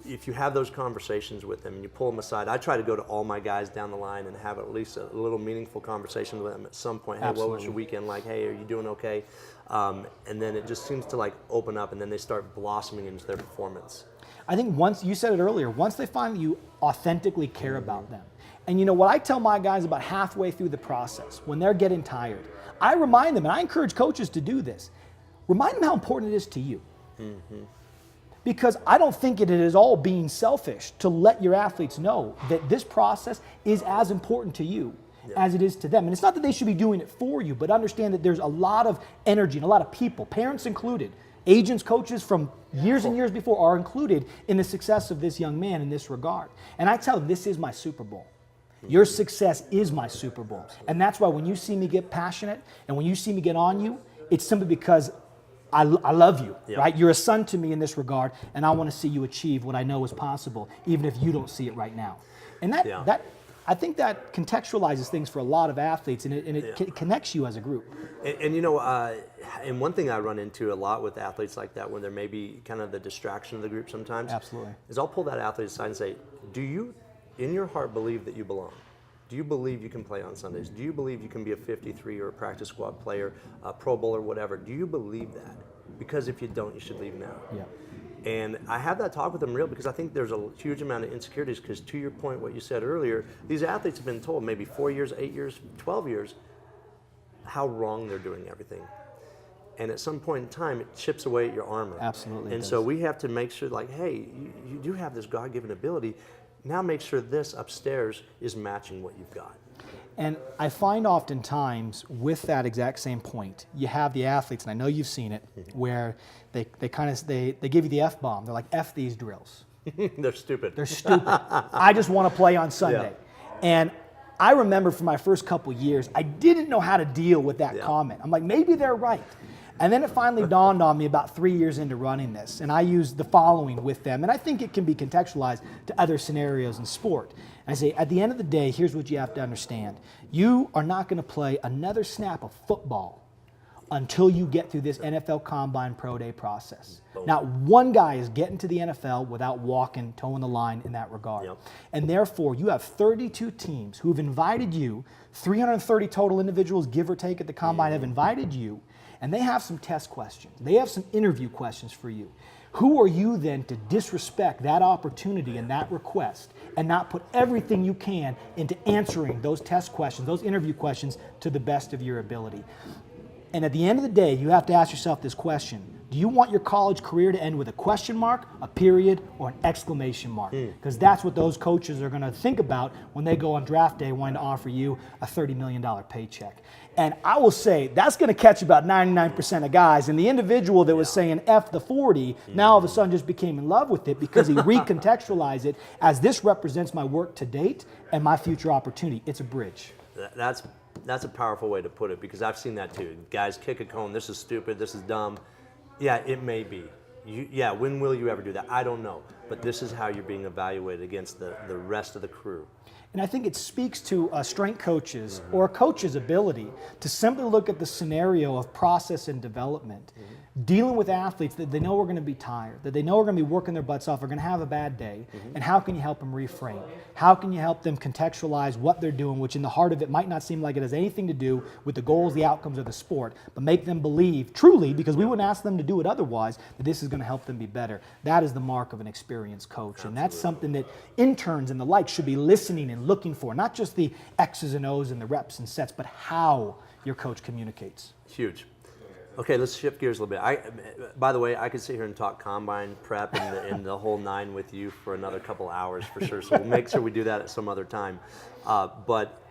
if you have those conversations with them and you pull them aside, I try to go to all my guys down the line and have at least a little meaningful conversation with them at some point. Hey, what was your weekend like? Hey, are you doing okay? And then it just seems to open up, and then they start blossoming into their performance. I think once, you said it earlier, once they find that you authentically care about them. And what I tell my guys about halfway through the process, when they're getting tired, I remind them, and I encourage coaches to do this, remind them how important it is to you. Because I don't think it is all being selfish to let your athletes know that this process is as important to you as it is to them. And it's not that they should be doing it for you, but understand that there's a lot of energy and a lot of people, parents included, agents, coaches from years and years before are included in the success of this young man in this regard. And I tell them, this is my Super Bowl. Your success is my Super Bowl. And that's why when you see me get passionate and when you see me get on you, it's simply because I love you, right? You're a son to me in this regard, and I want to see you achieve what I know is possible, even if you don't see it right now. And that I think that contextualizes things for a lot of athletes, and it connects you as a group. And one thing I run into a lot with athletes like that, when there may be kind of the distraction of the group sometimes, is I'll pull that athlete aside and say, do you, in your heart, believe that you belong? Do you believe you can play on Sundays? Do you believe you can be a 53 or a practice squad player, a Pro Bowl or whatever? Do you believe that? Because if you don't, you should leave now. And I have that talk with them real, because I think there's a huge amount of insecurities, because to your point, what you said earlier, these athletes have been told maybe 4 years, 8 years, 12 years, how wrong they're doing everything. And at some point in time, it chips away at your armor. Absolutely. And so we have to make sure, hey, you do have this God-given ability. Now make sure this upstairs is matching what you've got. And I find oftentimes with that exact same point, you have the athletes, and I know you've seen it, where they give you the F-bomb. They're like, F these drills. They're stupid. They're stupid. I just want to play on Sunday. And I remember for my first couple years, I didn't know how to deal with that comment. I'm like, maybe they're right. And then it finally dawned on me about 3 years into running this, and I used the following with them, and I think it can be contextualized to other scenarios in sport. And I say, at the end of the day, here's what you have to understand. You are not going to play another snap of football until you get through this NFL Combine Pro Day process. Not one guy is getting to the NFL without walking, toeing the line in that regard. Yep. And therefore, you have 32 teams who've invited you, 330 total individuals, give or take, at the Combine have invited you, and they have some test questions. They have some interview questions for you. Who are you then to disrespect that opportunity and that request and not put everything you can into answering those test questions, those interview questions, to the best of your ability? And at the end of the day, you have to ask yourself this question: do you want your college career to end with a question mark, a period, or an exclamation mark? Because that's what those coaches are going to think about when they go on draft day wanting to offer you a $30 million paycheck. And I will say that's going to catch about 99% of guys. And the individual that was saying F the 40 now all of a sudden just became in love with it because he recontextualized it as this represents my work to date and my future opportunity. It's a bridge. That's a powerful way to put it, because I've seen that too. Guys kick a cone, this is stupid, this is dumb. Yeah, it may be. When will you ever do that? I don't know. But this is how you're being evaluated against the rest of the crew. And I think it speaks to strength coaches or a coach's ability to simply look at the scenario of process and development, dealing with athletes that they know are going to be tired, that they know are going to be working their butts off, are going to have a bad day, and how can you help them reframe? How can you help them contextualize what they're doing, which in the heart of it might not seem like it has anything to do with the goals, the outcomes of the sport, but make them believe truly, because we wouldn't ask them to do it otherwise, that this is going to help them be better. That is the mark of an experienced coach. And that's something that interns and the like should be listening and looking for, not just the X's and O's and the reps and sets, but how your coach communicates. Huge. Okay, let's shift gears a little bit. By the way, I could sit here and talk combine prep and the whole nine with you for another couple hours for sure. So we'll make sure we do that at some other time. But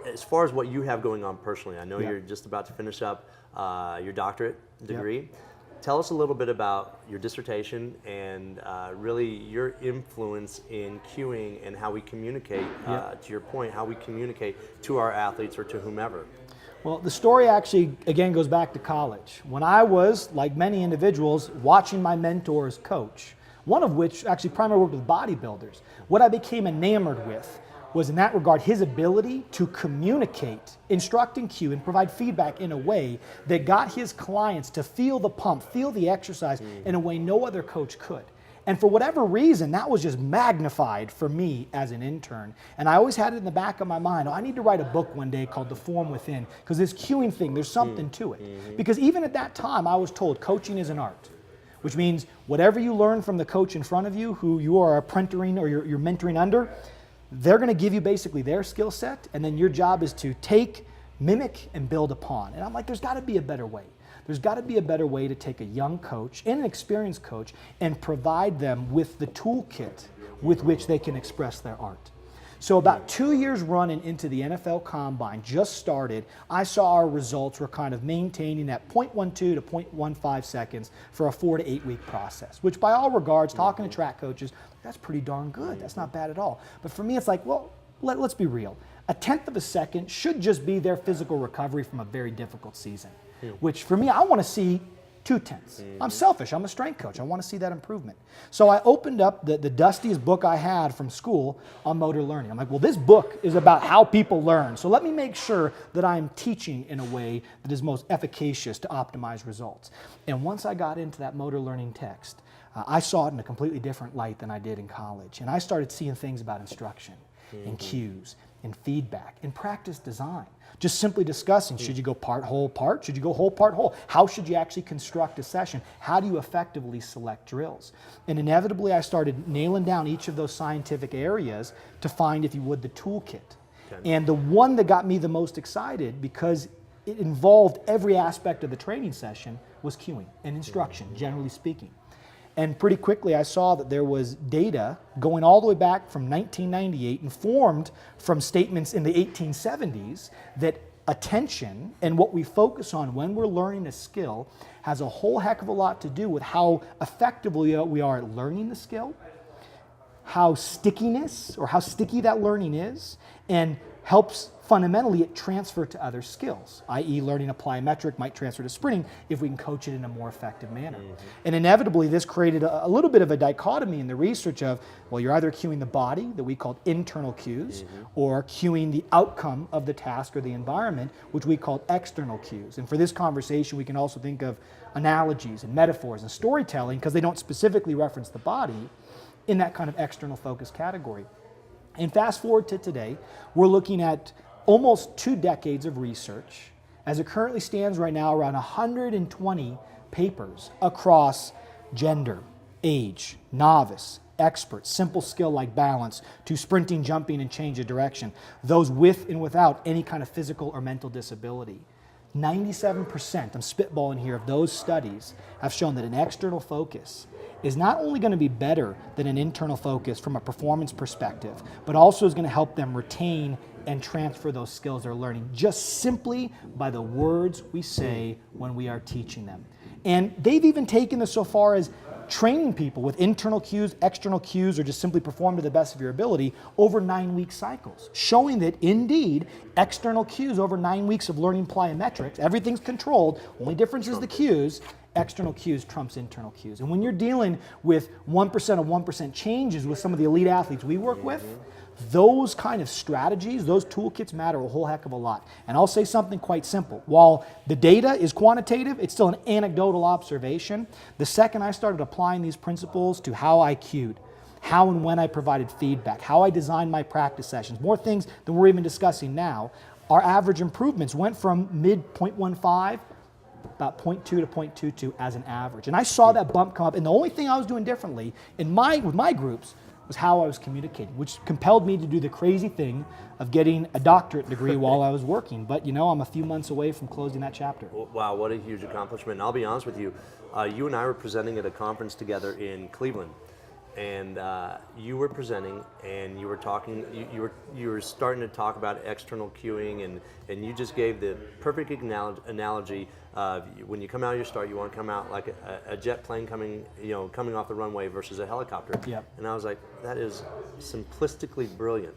as far as what you have going on personally, I know you're just about to finish up your doctorate degree. Tell us a little bit about your dissertation and really your influence in cueing and how we communicate, to your point, how we communicate to our athletes or to whomever. Well, the story actually, again, goes back to college. When I was, like many individuals, watching my mentors coach, one of which actually primarily worked with bodybuilders, what I became enamored with was, in that regard, his ability to communicate, instruct and cue, and provide feedback in a way that got his clients to feel the pump, feel the exercise in a way no other coach could. And for whatever reason, that was just magnified for me as an intern. And I always had it in the back of my mind, I need to write a book one day called The Form Within, because this cueing thing, there's something to it. Because even at that time, I was told coaching is an art, which means whatever you learn from the coach in front of you, who you are apprenticing or you're mentoring under, they're going to give you basically their skill set, and then your job is to take, mimic, and build upon. And I'm like, there's got to be a better way. There's got to be a better way to take a young coach and an experienced coach and provide them with the toolkit with which they can express their art. So about 2 years running into the NFL Combine just started, I saw our results were kind of maintaining at 0.12 to 0.15 seconds for a 4 to 8 week process, which by all regards, talking to track coaches, that's pretty darn good. That's not bad at all. But for me, it's like, well, let's be real. A tenth of a second should just be their physical recovery from a very difficult season, which for me, I want to see 2/10. I'm selfish. I'm a strength coach. I want to see that improvement. So I opened up the dustiest book I had from school on motor learning. I'm like, well, this book is about how people learn. So let me make sure that I'm teaching in a way that is most efficacious to optimize results. And once I got into that motor learning text, I saw it in a completely different light than I did in college. And I started seeing things about instruction and cues and feedback and practice design. Just simply discussing, should you go part, whole, part? Should you go whole, part, whole? How should you actually construct a session? How do you effectively select drills? And inevitably, I started nailing down each of those scientific areas to find, if you would, the toolkit. Okay. And the one that got me the most excited, because it involved every aspect of the training session, was cueing and instruction, generally speaking. And pretty quickly I saw that there was data going all the way back from 1998, informed from statements in the 1870s, that attention and what we focus on when we're learning a skill has a whole heck of a lot to do with how effectively we are at learning the skill, how sticky that learning is, and helps fundamentally it transfer to other skills, i.e. learning a plyometric might transfer to sprinting if we can coach it in a more effective manner. And inevitably this created a little bit of a dichotomy in the research of, well, you're either cueing the body, that we called internal cues, or cueing the outcome of the task or the environment, which we called external cues. And for this conversation, we can also think of analogies and metaphors and storytelling, because they don't specifically reference the body, in that kind of external focus category. And fast forward to today, we're looking at almost 2 decades of research. As it currently stands right now, around 120 papers across gender, age, novice, expert, simple skill like balance, to sprinting, jumping, and change of direction, those with and without any kind of physical or mental disability. 97%, I'm spitballing here, of those studies have shown that an external focus is not only going to be better than an internal focus from a performance perspective, but also is going to help them retain and transfer those skills they're learning just simply by the words we say when we are teaching them. And they've even taken this so far as training people with internal cues, external cues, or just simply perform to the best of your ability over 9-week cycles, showing that indeed external cues over 9 weeks of learning plyometrics, everything's controlled, only difference is the cues, external cues trumps internal cues. And when you're dealing with 1% of 1% changes with some of the elite athletes we work with, those kind of strategies, those toolkits matter a whole heck of a lot. And I'll say something quite simple. While the data is quantitative, it's still an anecdotal observation. The second I started applying these principles to how I cued, how and when I provided feedback, how I designed my practice sessions, more things than we're even discussing now, our average improvements went from mid 0.15 about 0.2 to 0.22 as an average. And I saw that bump come up, and the only thing I was doing differently with my groups was how I was communicating, which compelled me to do the crazy thing of getting a doctorate degree while I was working. But you know, I'm a few months away from closing that chapter. Wow, what a huge accomplishment. And I'll be honest with you, you and I were presenting at a conference together in Cleveland. And you were presenting, and you were talking. You were starting to talk about external cueing, and you just gave the perfect analogy of when you come out of your start, you want to come out like a jet plane coming off the runway versus a helicopter. Yep. And I was like, that is simplistically brilliant,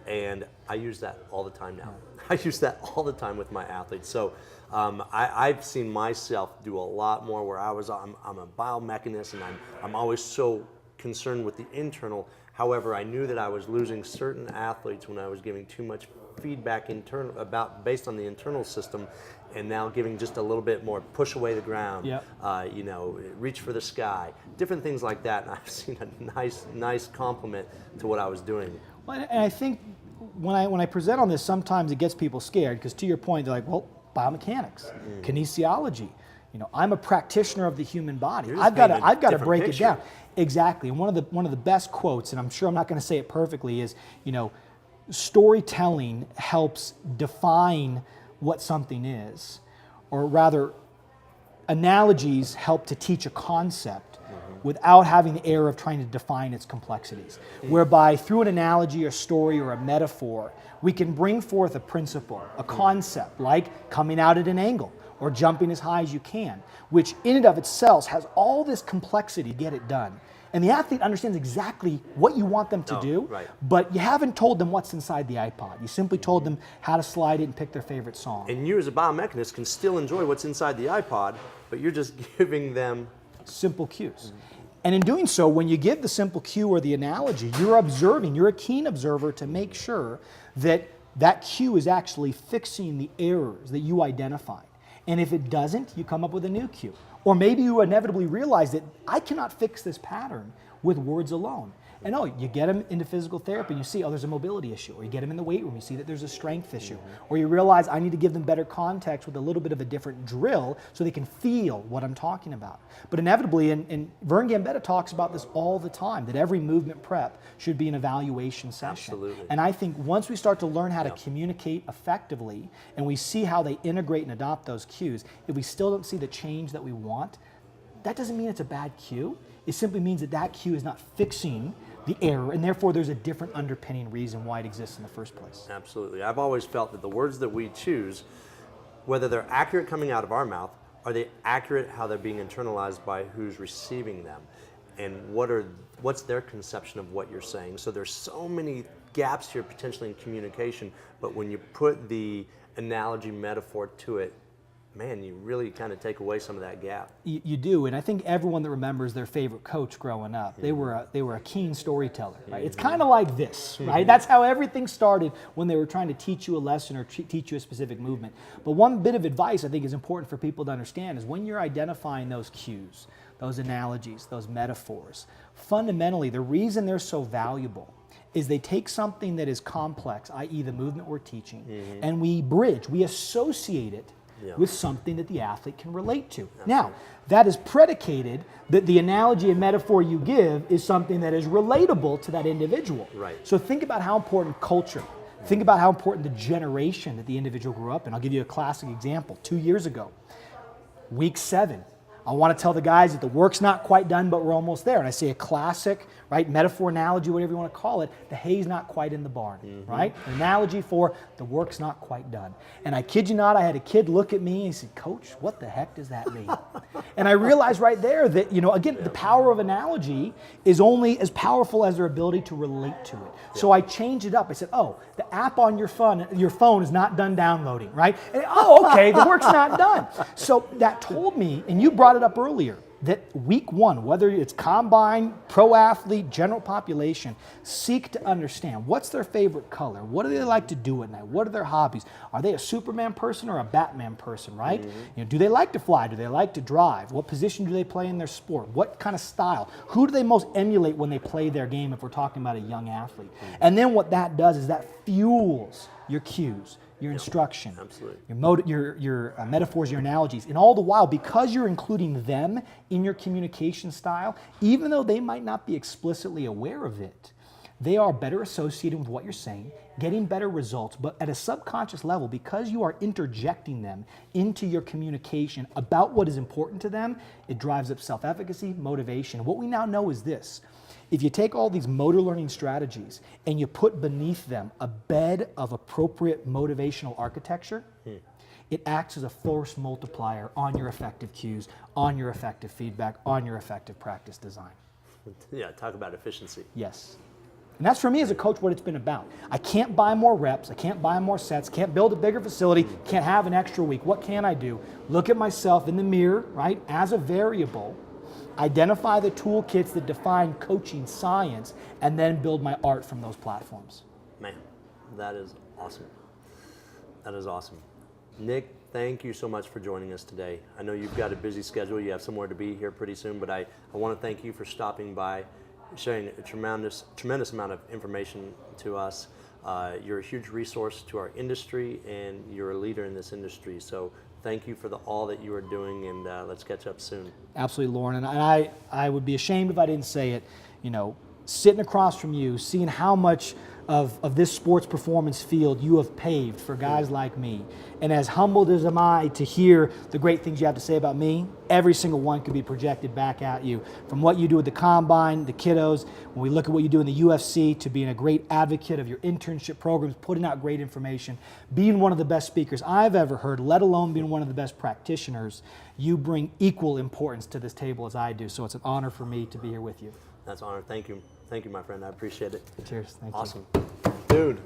and I use that all the time now. I use that all the time with my athletes. So. I've seen myself do a lot more where I'm a biomechanist, and I'm always so concerned with the internal. However, I knew that I was losing certain athletes when I was giving too much feedback based on the internal system, and now giving just a little bit more push away the ground, Yep. Reach for the sky, different things like that. And I've seen a nice compliment to what I was doing. Well, and I think when I present on this, sometimes it gets people scared, because to your point, they're like, well, biomechanics, kinesiology. I'm a practitioner of the human body. I've got to break it down. Exactly. And one of the best quotes, and I'm sure I'm not going to say it perfectly, is, storytelling helps define what something is, or rather, analogies help to teach a concept without having the error of trying to define its complexities. Whereby through an analogy or story or a metaphor, we can bring forth a principle, a concept, like coming out at an angle or jumping as high as you can, which in and of itself has all this complexity to get it done. And the athlete understands exactly what you want them to do, right. but you haven't told them what's inside the iPod. You simply told them how to slide it and pick their favorite song. And you as a biomechanist can still enjoy what's inside the iPod, but you're just giving them simple cues. And in doing so, when you give the simple cue or the analogy, you're observing, you're a keen observer to make sure that that cue is actually fixing the errors that you identified. And if it doesn't, you come up with a new cue. Or maybe you inevitably realize that I cannot fix this pattern with words alone. And you get them into physical therapy, you see, there's a mobility issue. Or you get them in the weight room, you see that there's a strength issue. Or you realize I need to give them better context with a little bit of a different drill so they can feel what I'm talking about. But inevitably, and Vern Gambetta talks about this all the time, that every movement prep should be an evaluation session. Absolutely. And I think once we start to learn how to communicate effectively, and we see how they integrate and adopt those cues, if we still don't see the change that we want, that doesn't mean it's a bad cue. It simply means that that cue is not fixing the error, and therefore there's a different underpinning reason why it exists in the first place. Absolutely. I've always felt that the words that we choose, whether they're accurate coming out of our mouth, are they accurate how they're being internalized by who's receiving them, and what's their conception of what you're saying. So there's so many gaps here potentially in communication, but when you put the analogy metaphor to it, man, you really kind of take away some of that gap. You do, and I think everyone that remembers their favorite coach growing up, they were a keen storyteller, right? It's kind of like this, right? That's how everything started when they were trying to teach you a lesson or teach you a specific movement. But one bit of advice I think is important for people to understand is when you're identifying those cues, those analogies, those metaphors, fundamentally the reason they're so valuable is they take something that is complex, i.e. the movement we're teaching, and we associate it with something that the athlete can relate to. Now, that is predicated that the analogy and metaphor you give is something that is relatable to that individual. Right. So think about how important culture, think about how important the generation that the individual grew up in. I'll give you a classic example. 2 years ago, week 7, I want to tell the guys that the work's not quite done, but we're almost there. And I say a classic, right, metaphor, analogy, whatever you want to call it, the hay's not quite in the barn, right? An analogy for the work's not quite done. And I kid you not, I had a kid look at me and he said, "Coach, what the heck does that mean?" And I realized right there that, again, the power of analogy is only as powerful as their ability to relate to it. So I changed it up. I said, "Oh, the app on your phone is not done downloading," right? And, "Oh, okay, the work's not done." So that told me, and you brought it up earlier, that week 1, whether it's combine, pro athlete, general population, seek to understand what's their favorite color, what do they like to do at night, what are their hobbies, are they a Superman person or a Batman person, right? Do they like to fly, do they like to drive, what position do they play in their sport, what kind of style, who do they most emulate when they play their game if we're talking about a young athlete. And then what that does is that fuels your cues, your instruction, your metaphors, your analogies, and all the while, because you're including them in your communication style, even though they might not be explicitly aware of it, they are better associated with what you're saying, getting better results, but at a subconscious level, because you are interjecting them into your communication about what is important to them, it drives up self-efficacy, motivation. What we now know is this. If you take all these motor learning strategies and you put beneath them a bed of appropriate motivational architecture, it acts as a force multiplier on your effective cues, on your effective feedback, on your effective practice design. Yeah, talk about efficiency. Yes. And that's for me as a coach what it's been about. I can't buy more reps, I can't buy more sets, can't build a bigger facility, can't have an extra week. What can I do? Look at myself in the mirror, right, as a variable, identify the toolkits that define coaching science, and then build my art from those platforms. Man, that is awesome. That is awesome. Nick, thank you so much for joining us today. I know you've got a busy schedule. You have somewhere to be here pretty soon, but I want to thank you for stopping by, sharing a tremendous amount of information to us. You're a huge resource to our industry, and you're a leader in this industry. So thank you for all that you are doing, and let's catch up soon. Absolutely, Lauren. And I would be ashamed if I didn't say it. Sitting across from you, seeing how much of this sports performance field you have paved for guys like me. And as humbled as am I to hear the great things you have to say about me, every single one could be projected back at you. From what you do with the combine, the kiddos, when we look at what you do in the UFC, to being a great advocate of your internship programs, putting out great information, being one of the best speakers I've ever heard, let alone being one of the best practitioners, you bring equal importance to this table as I do. So it's an honor for me to be here with you. That's an honor. Thank you. Thank you, my friend. I appreciate it. Cheers. Thank you. Awesome. Dude.